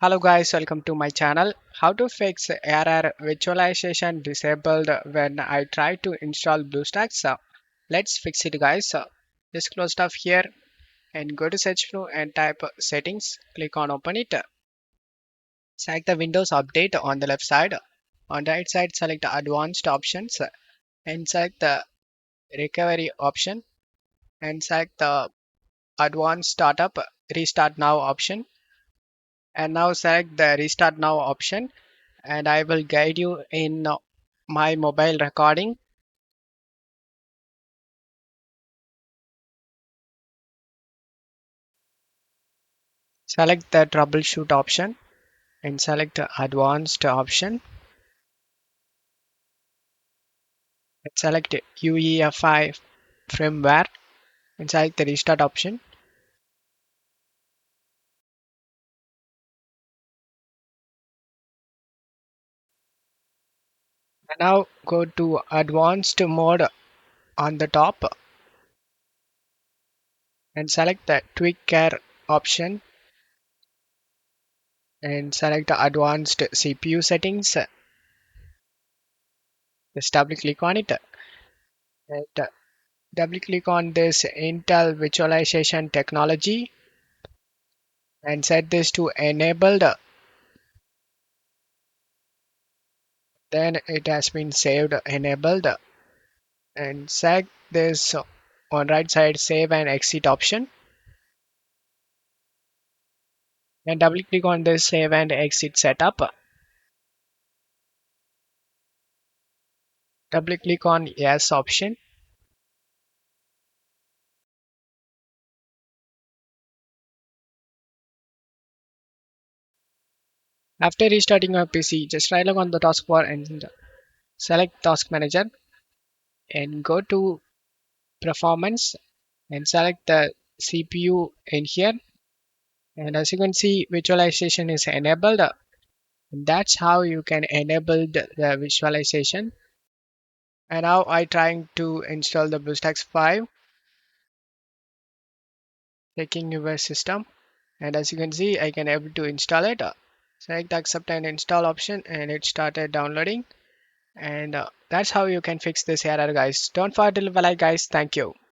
Hello guys, welcome to my channel. How to fix error virtualization disabled when I try to install BlueStacks. Let's fix it guys. Just close stuff here and go to search flow and type settings. Click on open it. Select the Windows update on the left side. On the right side select advanced options and select the recovery option and select the advanced startup restart now option and now select the restart now option and I will guide you in my mobile recording. Select the troubleshoot option and select the advanced option and select UEFI firmware and select the restart option. And now go to advanced mode on the top and select the tweak care option and select the advanced CPU settings. Just double click on it and double click on this Intel virtualization technology and set this to enabled. Then it has been saved enabled and select this on right side save and exit option and double click on this save and exit setup. Double click on yes option. After restarting your PC, just right click on the taskbar and select task manager and go to performance and select the CPU in here. And as you can see, visualization is enabled. That's how you can enable the visualization. And now I trying to install the BlueStacks 5, checking your system. And as you can see, I can able to install it. Select the accept and install option and it started downloading. And that's how you can fix this error guys. Don't forget to leave a like guys. Thank you.